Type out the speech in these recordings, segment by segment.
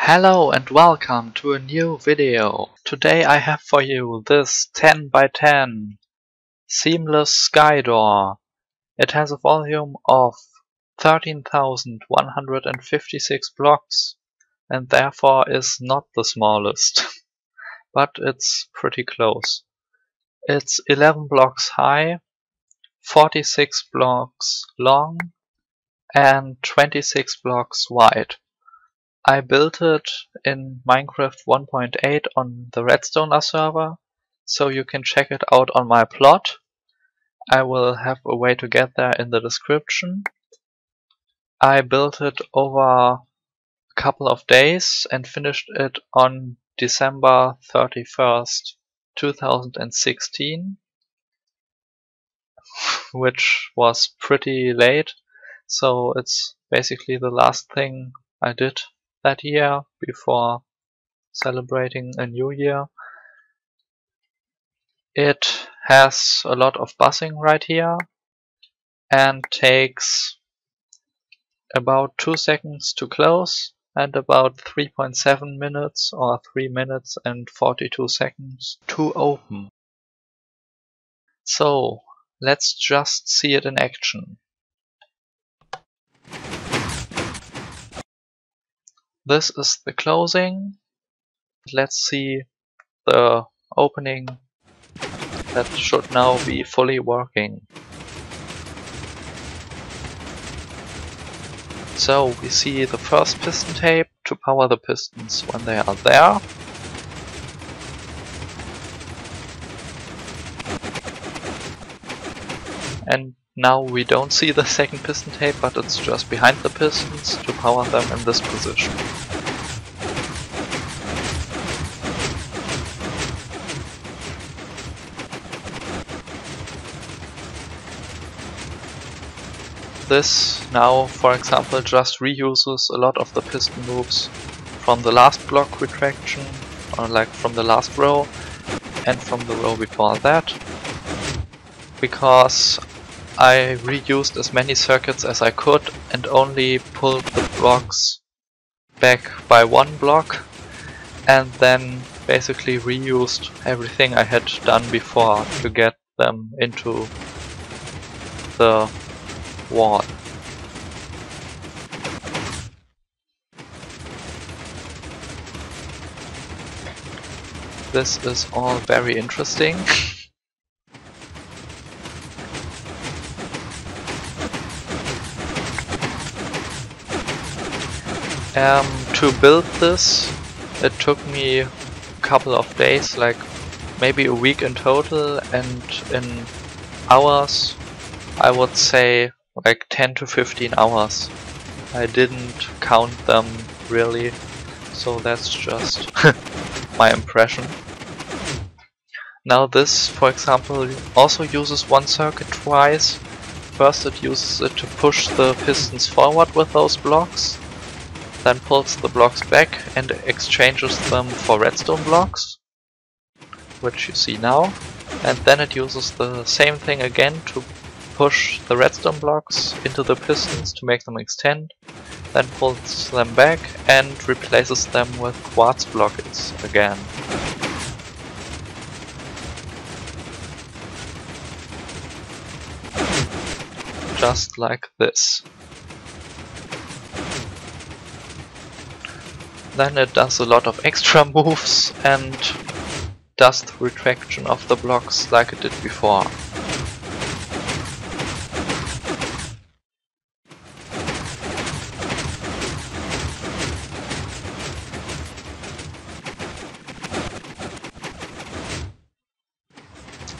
Hello and welcome to a new video. Today I have for you this 10x10 Seamless Skydoor. It has a volume of 13,156 blocks and therefore is not the smallest, but it's pretty close. It's 11 blocks high, 46 blocks long and 26 blocks wide. I built it in Minecraft 1.8 on the Redstoner server, so you can check it out on my plot. I will have a way to get there in the description. I built it over a couple of days and finished it on December 31st, 2016, which was pretty late, so it's basically the last thing I did that year before celebrating a new year. It has a lot of buzzing right here and takes about 2 seconds to close and about 3.7 minutes or 3 minutes and 42 seconds to open. So let's just see it in action. This is the closing. Let's see the opening. That should now be fully working. So we see the first piston tape to power the pistons when they are there. And now we don't see the second piston tape, but it's just behind the pistons to power them in this position. This now, for example, just reuses a lot of the piston moves from the last block retraction, or like from the last row, and from the row before that, because I reused as many circuits as I could and only pulled the blocks back by one block, and then basically reused everything I had done before to get them into the wall. This is all very interesting. To build this, it took me a couple of days, like maybe a week in total, and in hours I would say like 10 to 15 hours. I didn't count them really, so that's just my impression. Now this, for example, also uses one circuit twice. First it uses it to push the pistons forward with those blocks, then pulls the blocks back and exchanges them for redstone blocks, which you see now, and then it uses the same thing again to push the redstone blocks into the pistons to make them extend, then pulls them back and replaces them with quartz blockets again. Just like this. Then it does a lot of extra moves and does the retraction of the blocks like it did before.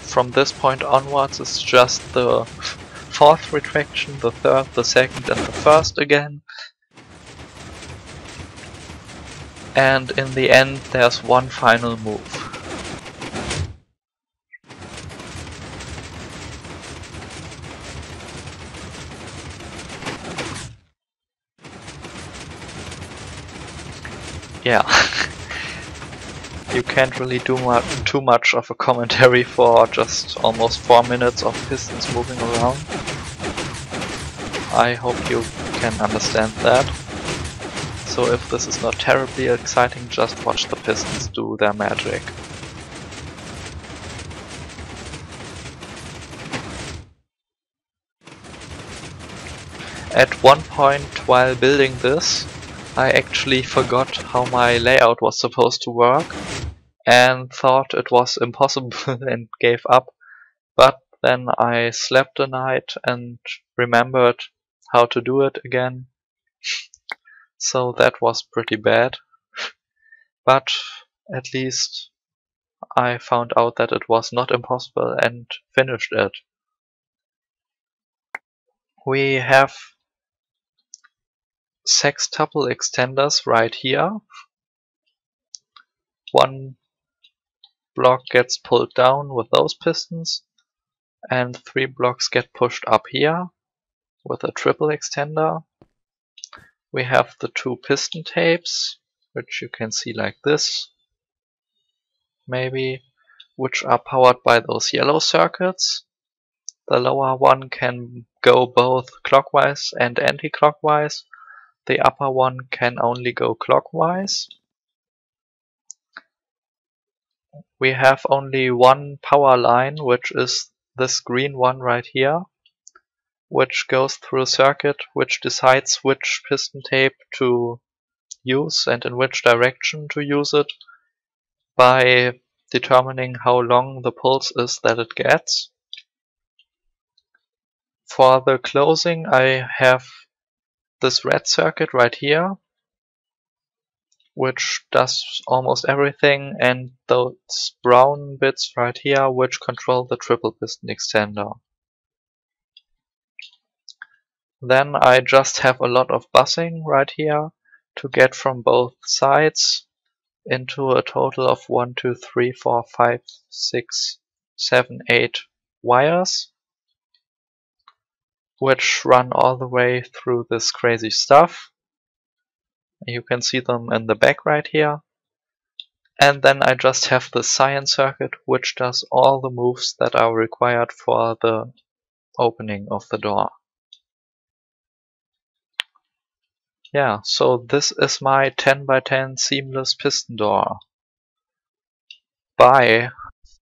From this point onwards it's just the fourth retraction, the third, the second and the first again. And in the end there's one final move. Yeah. You can't really do too much of a commentary for just almost 4 minutes of pistons moving around. I hope you can understand that. so if this is not terribly exciting, just watch the pistons do their magic. At one point while building this, I actually forgot how my layout was supposed to work and thought it was impossible and gave up, but then I slept a night and remembered how to do it again, so that was pretty bad, but at least I found out that it was not impossible and finished it. We have sextuple extenders right here. One block gets pulled down with those pistons, and 3 blocks get pushed up here with a triple extender. We have the 2 piston tapes, which you can see like this, maybe, which are powered by those yellow circuits. The lower one can go both clockwise and anti-clockwise. The upper one can only go clockwise. We have only one power line, which is this green one right here, which goes through a circuit which decides which piston tape to use and in which direction to use it by determining how long the pulse is that it gets. For the closing, I have this red circuit right here, which does almost everything, and those brown bits right here, which control the triple piston extender. Then I just have a lot of busing right here to get from both sides into a total of 1, 2, 3, 4, 5, 6, 7, 8 wires, which run all the way through this crazy stuff. You can see them in the back right here. And then I just have the cyan circuit, which does all the moves that are required for the opening of the door. Yeah, so this is my 10x10 seamless piston door. Bye!